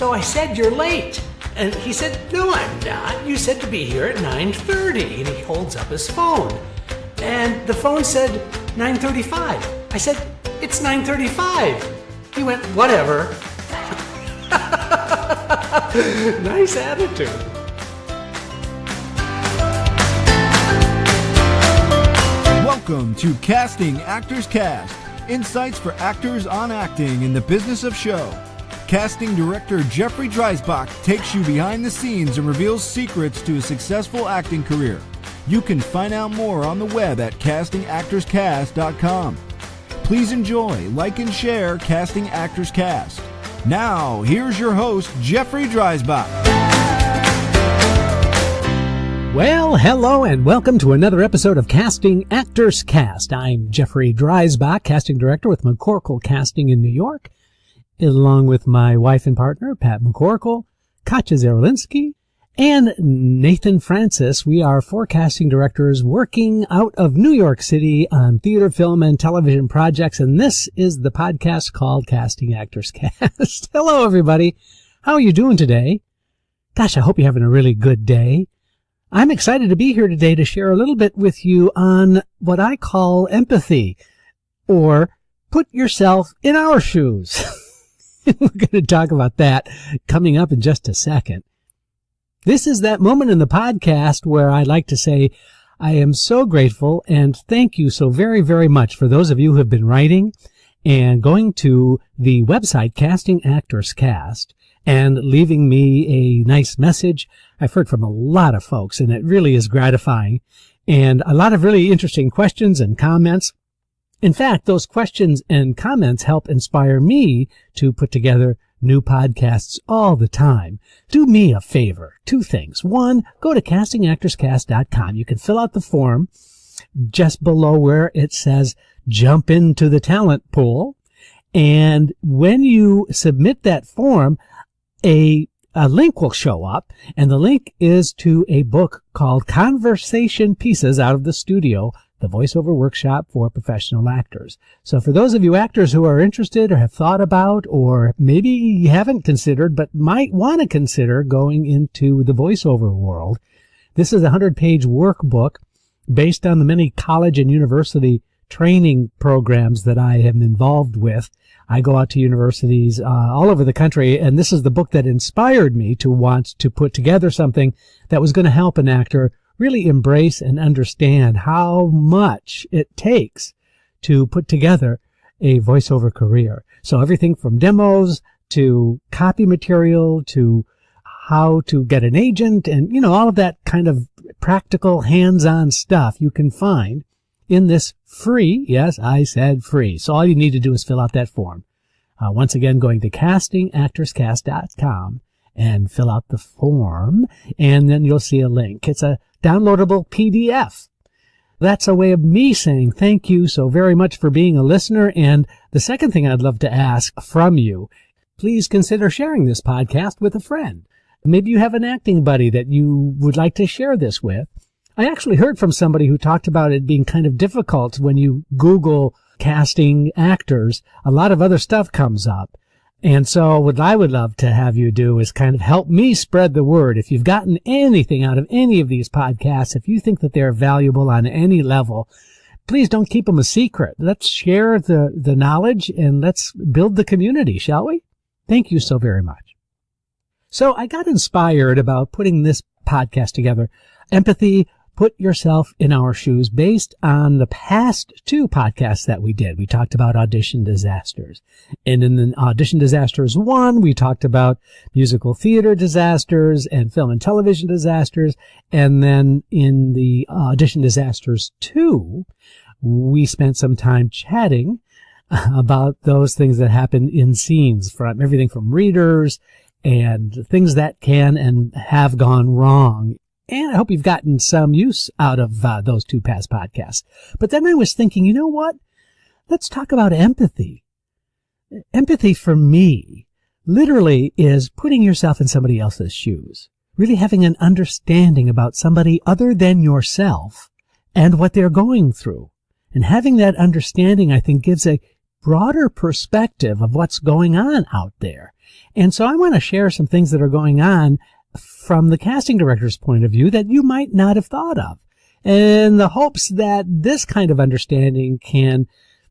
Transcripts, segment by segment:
So I said, "You're late." And he said, "No, I'm not. You said to be here at 9:30. And he holds up his phone. And the phone said 9:35. I said, "It's 9:35. He went, "Whatever." Nice attitude. Welcome to Casting Actors Cast, insights for actors on acting in the business of show. Casting director Jeffrey Dreisbach takes you behind the scenes and reveals secrets to a successful acting career. You can find out more on the web at castingactorscast.com. Please enjoy, like, and share Casting Actors Cast. Now, here's your host, Jeffrey Dreisbach. Well, hello and welcome to another episode of Casting Actors Cast. I'm Jeffrey Dreisbach, casting director with McCorkle Casting in New York, along with my wife and partner, Pat McCorkle, Katja Zarolinski, and Nathan Francis. We are four casting directors working out of New York City on theater, film, and television projects, and this is the podcast called Casting Actors Cast. Hello, everybody. How are you doing today? Gosh, I hope you're having a really good day. I'm excited to be here today to share a little bit with you on what I call empathy, or put yourself in our shoes. We're going to talk about that coming up in just a second. This is that moment in the podcast where I like to say I am so grateful and thank you so very, very much for those of you who have been writing and going to the website Casting Actors Cast and leaving me a nice message. I've heard from a lot of folks, and it really is gratifying, and a lot of really interesting questions and comments. In fact, those questions and comments help inspire me to put together new podcasts all the time. Do me a favor, two things. One, go to castingactorscast.com. You can fill out the form just below where it says jump into the talent pool. And when you submit that form, a link will show up, and the link is to a book called Conversation Pieces Out of the Studio, the voiceover workshop for professional actors. So for those of you actors who are interested or have thought about, or maybe you haven't considered but might want to consider going into the voiceover world, this is a 100-page workbook based on the many college and university training programs that I am involved with. I go out to universities all over the country, and this is the book that inspired me to want to put together something that was going to help an actor really embrace and understand how much it takes to put together a voiceover career. So everything from demos to copy material to how to get an agent and, all of that kind of practical hands-on stuff you can find in this free, yes, I said free. So all you need to do is fill out that form. Once again, going to castingactorscast.com and fill out the form, and then you'll see a link. It's a downloadable PDF. That's a way of me saying thank you so very much for being a listener. And the second thing I'd love to ask from you, please consider sharing this podcast with a friend. Maybe you have an acting buddy that you would like to share this with. I actually heard from somebody who talked about it being kind of difficult when you Google casting actors. A lot of other stuff comes up. And so what I would love to have you do is kind of help me spread the word. If you've gotten anything out of any of these podcasts, if you think that they're valuable on any level, please don't keep them a secret. Let's share the knowledge and let's build the community, shall we? Thank you so very much. So I got inspired about putting this podcast together. Empathy, put yourself in our shoes, based on the past two podcasts that we did. We talked about audition disasters. And in the Audition Disasters 1, we talked about musical theater disasters and film and television disasters. And then in the Audition Disasters 2, we spent some time chatting about those things that happen in scenes, from everything from readers and things that can and have gone wrong. And I hope you've gotten some use out of those two past podcasts. But then I was thinking, you know what? Let's talk about empathy. Empathy for me literally is putting yourself in somebody else's shoes, really having an understanding about somebody other than yourself and what they're going through. And having that understanding, I think, gives a broader perspective of what's going on out there. And so I want to share some things that are going on from the casting director's point of view that you might not have thought of, in the hopes that this kind of understanding can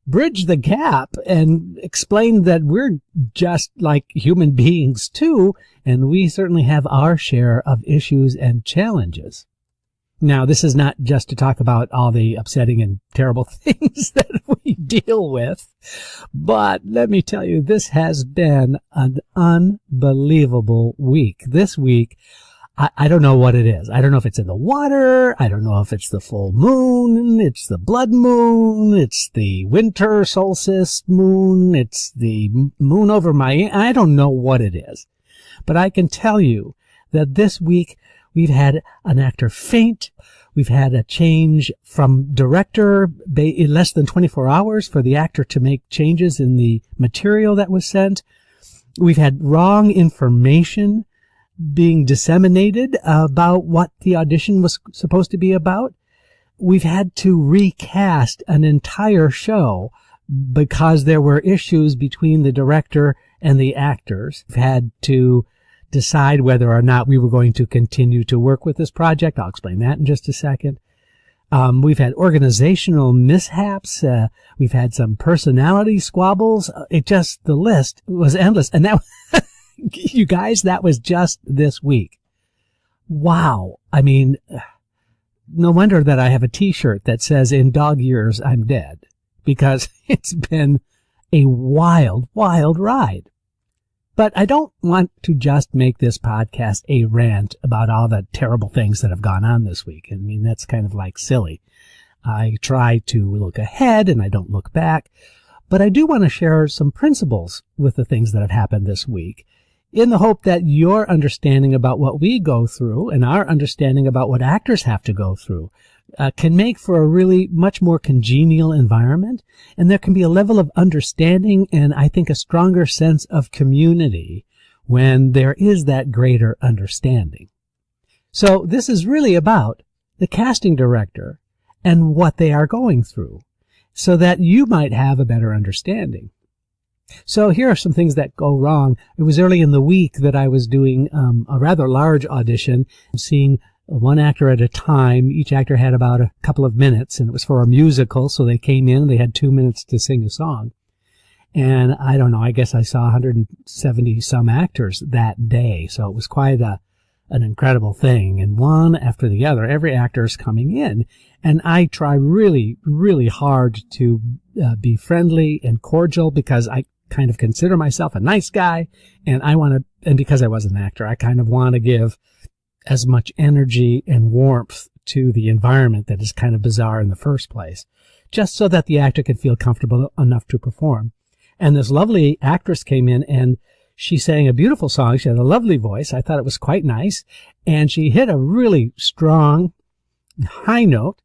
bridge the gap and explain that we're just like human beings too, and we certainly have our share of issues and challenges. Now, this is not just to talk about all the upsetting and terrible things that we deal with, but let me tell you, this has been an unbelievable week. This week, I don't know what it is. I don't know if it's in the water. I don't know if it's the full moon. It's the blood moon. It's the winter solstice moon. It's the moon over my... I don't know what it is. But I can tell you that this week we've had an actor faint. We've had a change from director in less than 24 hours for the actor to make changes in the material that was sent. We've had wrong information being disseminated about what the audition was supposed to be about. We've had to recast an entire show because there were issues between the director and the actors. We've had to decide whether or not we were going to continue to work with this project. I'll explain that in just a second. We've had organizational mishaps. We've had some personality squabbles. The list was endless. And that, you guys, that was just this week. Wow. I mean, no wonder that I have a t-shirt that says, "In dog years, I'm dead," because it's been a wild, wild ride. But I don't want to just make this podcast a rant about all the terrible things that have gone on this week. I mean, that's kind of like silly. I try to look ahead and I don't look back. But I do want to share some principles with the things that have happened this week, in the hope that your understanding about what we go through and our understanding about what actors have to go through can make for a really much more congenial environment, and there can be a level of understanding and I think a stronger sense of community when there is that greater understanding. So this is really about the casting director and what they are going through, so that you might have a better understanding. So here are some things that go wrong. It was early in the week that I was doing a rather large audition, seeing one actor at a time. Each actor had about a couple of minutes, and it was for a musical, so they came in, they had 2 minutes to sing a song. And I don't know, I guess I saw 170 some actors that day, so it was quite an incredible thing. And one after the other, every actor is coming in, and I try really, really hard to be friendly and cordial, because I kind of consider myself a nice guy, and because I was an actor, I kind of want to give as much energy and warmth to the environment that is kind of bizarre in the first place, just so that the actor can feel comfortable enough to perform. And this lovely actress came in, and she sang a beautiful song. She had a lovely voice. I thought it was quite nice. And she hit a really strong high note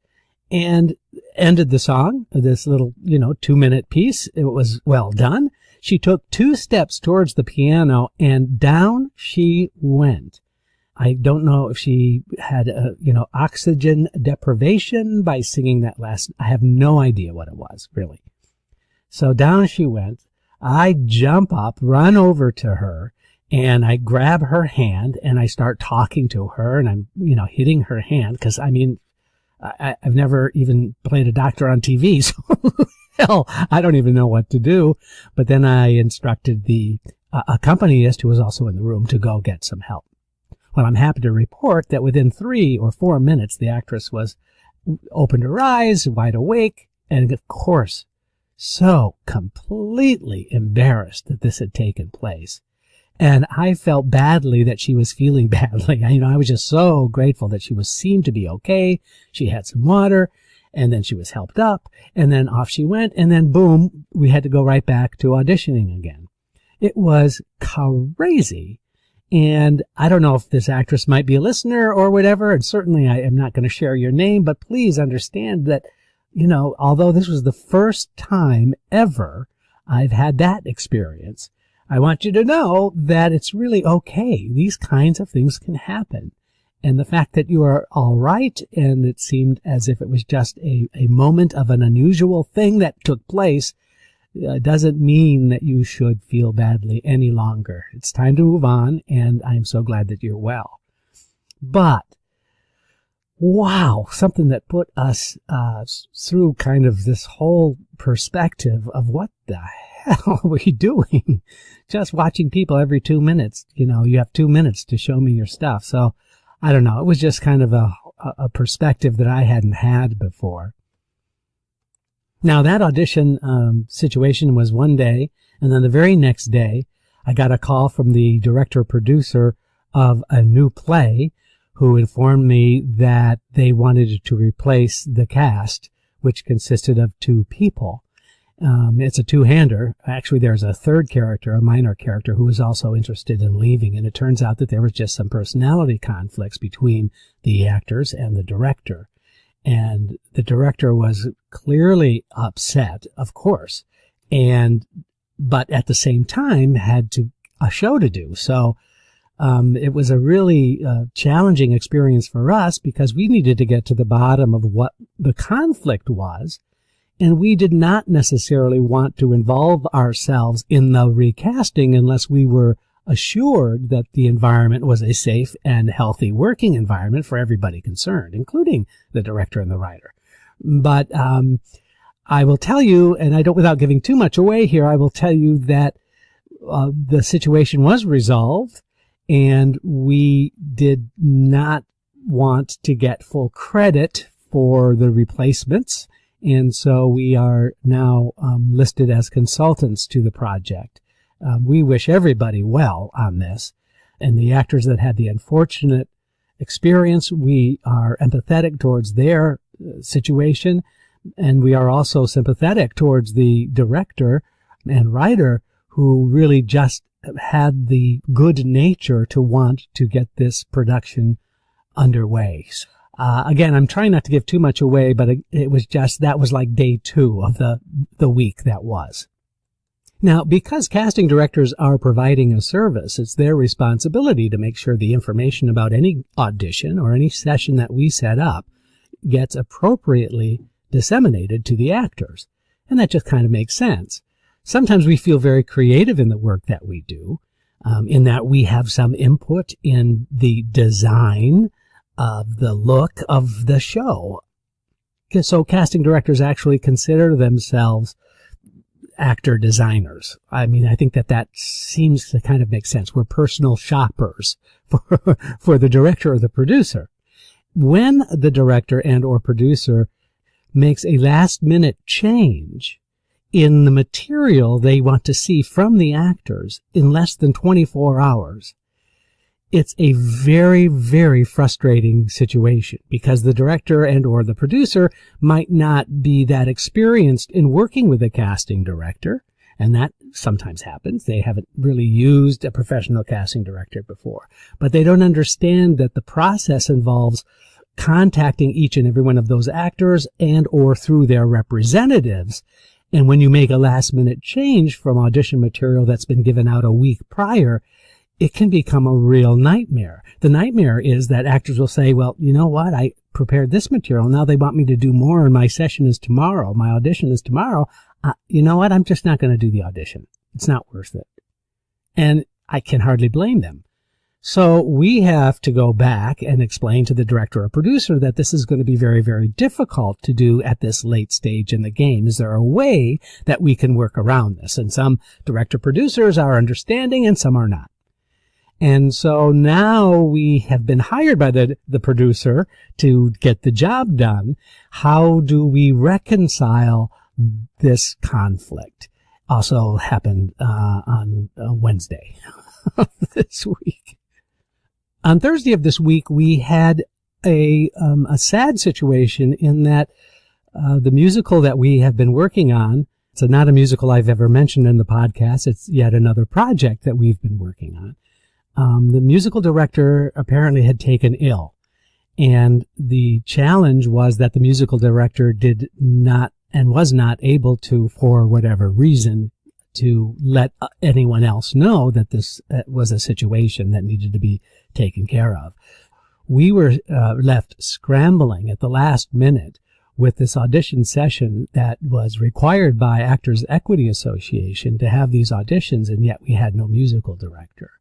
and ended the song, this little, 2-minute piece. It was well done. She took 2 steps towards the piano, and down she went. I don't know if she had, oxygen deprivation by singing that last. I have no idea what it was, really. So down she went. I jump up, run over to her, and I grab her hand, and I start talking to her, and I'm, hitting her hand, because, I've never even played a doctor on TV, so hell, I don't even know what to do. But then I instructed the accompanist, who was also in the room, to go get some help. Well, I'm happy to report that within 3 or 4 minutes, the actress opened her eyes, wide awake, and of course, so completely embarrassed that this had taken place. And I felt badly that she was feeling badly. I was just so grateful that she seemed to be okay. She had some water, and then she was helped up, and then off she went, and then boom, we had to go right back to auditioning again. It was crazy. And I don't know if this actress might be a listener or whatever, and certainly I am not going to share your name, but please understand that, although this was the first time ever I've had that experience, I want you to know that it's really okay. These kinds of things can happen. And the fact that you are all right, and it seemed as if it was just a moment of an unusual thing that took place, doesn't mean that you should feel badly any longer. It's time to move on, and I'm so glad that you're well. But, wow, something that put us through kind of this whole perspective of what the hell are we doing? Just watching people every 2 minutes. You have 2 minutes to show me your stuff. So, I don't know. It was just kind of a perspective that I hadn't had before. Now, that audition situation was one day, and then the very next day, I got a call from the director-producer of a new play who informed me that they wanted to replace the cast, which consisted of 2 people. It's a two-hander. Actually, there's a third character, a minor character, who was also interested in leaving, and it turns out that there was just some personality conflicts between the actors and the director. And the director was clearly upset, of course, but at the same time had a show to do. So it was a really challenging experience for us because we needed to get to the bottom of what the conflict was, and we did not necessarily want to involve ourselves in the recasting unless we were assured that the environment was a safe and healthy working environment for everybody concerned, including the director and the writer. But I will tell you, and without giving too much away here, I will tell you that the situation was resolved, and we did not want to get full credit for the replacements, and so we are now listed as consultants to the project. We wish everybody well on this, and the actors that had the unfortunate experience, we are empathetic towards their situation, and we are also sympathetic towards the director and writer who really just had the good nature to want to get this production underway. Again, I'm trying not to give too much away, but that was like day 2 of the week that was. Now, because casting directors are providing a service, it's their responsibility to make sure the information about any audition or any session that we set up gets appropriately disseminated to the actors. And that just kind of makes sense. Sometimes we feel very creative in the work that we do, in that we have some input in the design of the look of the show. So casting directors actually consider themselves actor designers. I mean, I think that seems to kind of make sense. We're personal shoppers for the director or the producer. When the director and or producer makes a last-minute change in the material they want to see from the actors in less than 24 hours, it's a very, very frustrating situation because the director and or the producer might not be that experienced in working with a casting director, and that sometimes happens. They haven't really used a professional casting director before, but they don't understand that the process involves contacting each and every one of those actors and or through their representatives. And when you make a last-minute change from audition material that's been given out a week prior, it can become a real nightmare. The nightmare is that actors will say, well, you know what? I prepared this material. Now they want me to do more, and my session is tomorrow. My audition is tomorrow. You know what? I'm just not going to do the audition. It's not worth it. And I can hardly blame them. So we have to go back and explain to the director or producer that this is going to be very, very difficult to do at this late stage in the game. Is there a way that we can work around this? And some director producers are understanding and some are not. And so now we have been hired by the producer to get the job done. How do we reconcile this conflict? Also happened on Wednesday this week. On Thursday of this week, we had a sad situation in that the musical that we have been working on, it's not a musical I've ever mentioned in the podcast. It's yet another project that we've been working on. The musical director apparently had taken ill, and the challenge was that the musical director did not and was not able to, for whatever reason, to let anyone else know that this was a situation that needed to be taken care of. We were left scrambling at the last minute with this audition session that was required by Actors Equity Association to have these auditions, and yet we had no musical director.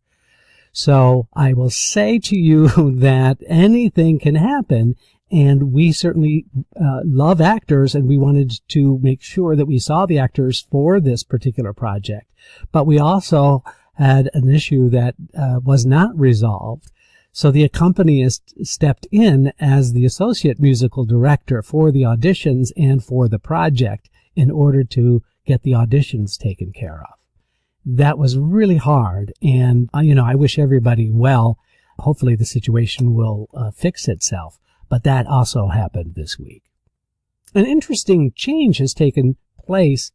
So I will say to you that anything can happen, and we certainly love actors, and we wanted to make sure that we saw the actors for this particular project. But we also had an issue that was not resolved. So the accompanist stepped in as the associate musical director for the auditions and for the project in order to get the auditions taken care of. That was really hard, and I wish everybody well. Hopefully the situation will fix itself, but that also happened this week. An interesting change has taken place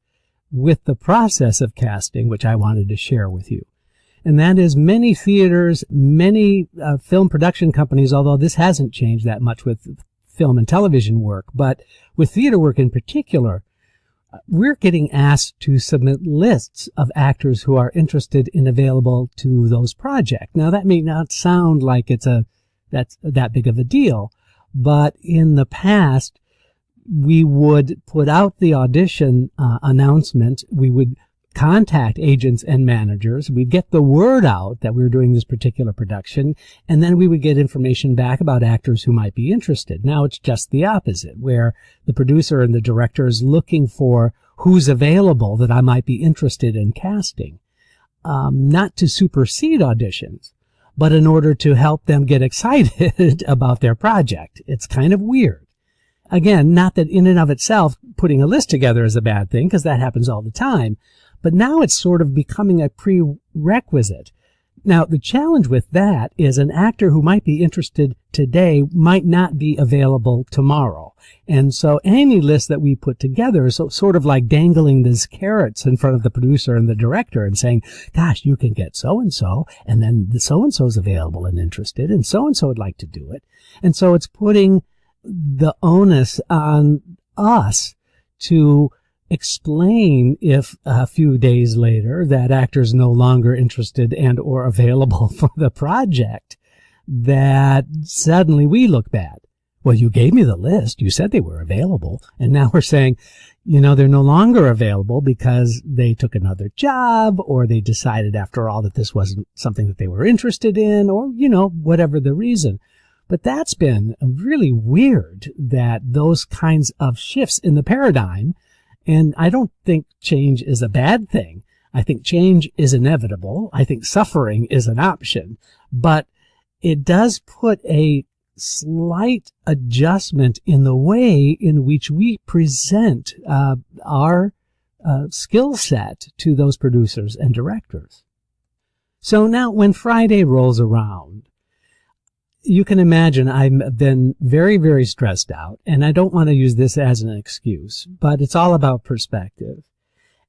with the process of casting, which I wanted to share with you. And that is many theaters, many film production companies, although this hasn't changed that much with film and television work, but with theater work in particular, we're getting asked to submit lists of actors who are interested and available to those projects. Now, that may not sound like that's that big of a deal, but in the past, we would put out the audition announcement. We would contact agents and managers. We'd get the word out that we were doing this particular production, and then we would get information back about actors who might be interested. Now it's just the opposite, where the producer and the director is looking for who's available that I might be interested in casting. Not to supersede auditions, but in order to help them get excited about their project. It's kind of weird. Again, not that in and of itself putting a list together is a bad thing, because that happens all the time. But now it's sort of becoming a prerequisite. Now, the challenge with that is an actor who might be interested today might not be available tomorrow. And so any list that we put together is sort of like dangling these carrots in front of the producer and the director and saying, gosh, you can get so-and-so, and then the so-and-so's available and interested, and so-and-so would like to do it. And so it's putting the onus on us to explain if a few days later that actor's no longer interested and or available for the project, that suddenly we look bad. Well, you gave me the list. You said they were available. And now we're saying, they're no longer available because they took another job, or they decided after all that this wasn't something that they were interested in, or, whatever the reason. But that's been really weird, that those kinds of shifts in the paradigm. And I don't think change is a bad thing. I think change is inevitable. I think suffering is an option. But it does put a slight adjustment in the way in which we present our skill set to those producers and directors. So now when Friday rolls around, you can imagine I've been very, very stressed out, and I don't want to use this as an excuse, but it's all about perspective.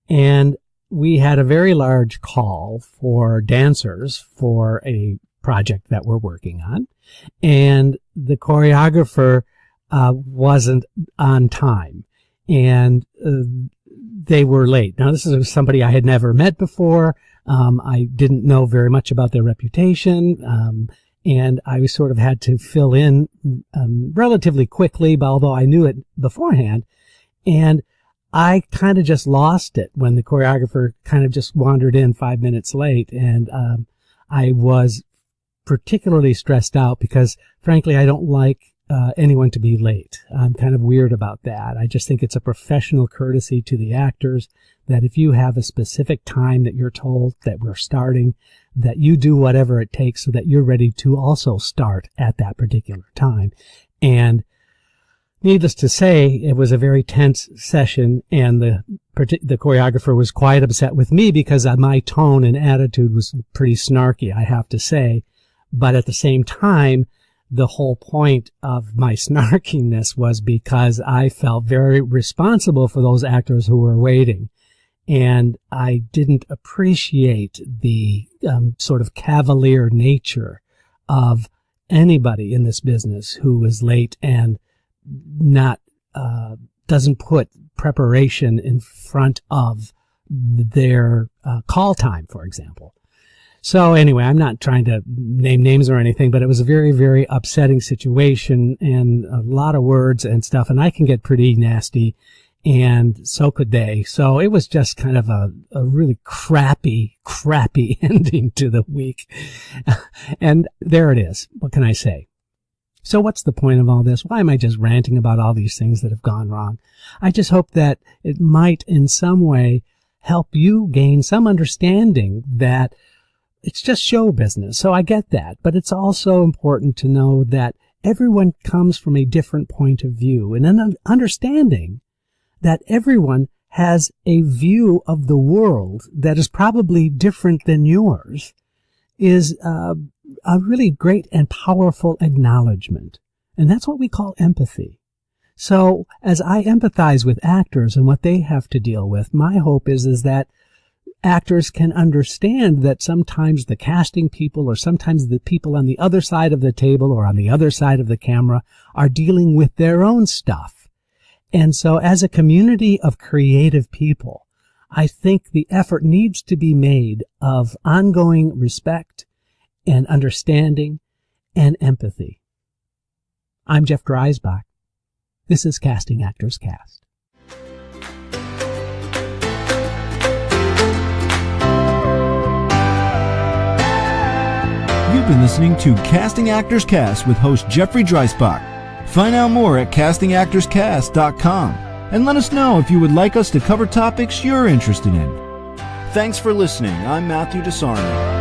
And we had a very large call for dancers for a project that we're working on, and the choreographer wasn't on time, and they were late. Now, this is somebody I had never met before. I didn't know very much about their reputation, and I sort of had to fill in relatively quickly, although I knew it beforehand. And I kind of just lost it when the choreographer kind of just wandered in 5 minutes late. And I was particularly stressed out because, frankly, I don't like anyone to be late. I'm kind of weird about that. I just think it's a professional courtesy to the actors that if you have a specific time that you're told that we're starting, that you do whatever it takes so that you're ready to also start at that particular time. And needless to say, it was a very tense session, and the choreographer was quite upset with me because my tone and attitude was pretty snarky, I have to say. But at the same time, the whole point of my snarkiness was because I felt very responsible for those actors who were waiting. And I didn't appreciate the sort of cavalier nature of anybody in this business who is late and not doesn't put preparation in front of their call time, for example. So anyway, I'm not trying to name names or anything, but it was a very, very upsetting situation and a lot of words and stuff. And I can get pretty nasty, and so could they. So it was just kind of a really crappy ending to the week. And there it is. What can I say? So what's the point of all this? Why am I just ranting about all these things that have gone wrong? I just hope that it might in some way help you gain some understanding that it's just show business. So I get that, but it's also important to know that everyone comes from a different point of view, and an understanding that everyone has a view of the world that is probably different than yours is a really great and powerful acknowledgement. And that's what we call empathy. So as I empathize with actors and what they have to deal with, my hope is that actors can understand that sometimes the casting people or sometimes the people on the other side of the table or on the other side of the camera are dealing with their own stuff. And so as a community of creative people, I think the effort needs to be made of ongoing respect and understanding and empathy. I'm Jeff Dreisbach. This is Casting Actors Cast. You've been listening to Casting Actors Cast with host Jeffrey Dreisbach. Find out more at castingactorscast.com and let us know if you would like us to cover topics you're interested in. Thanks for listening. I'm Matthew DeSarno.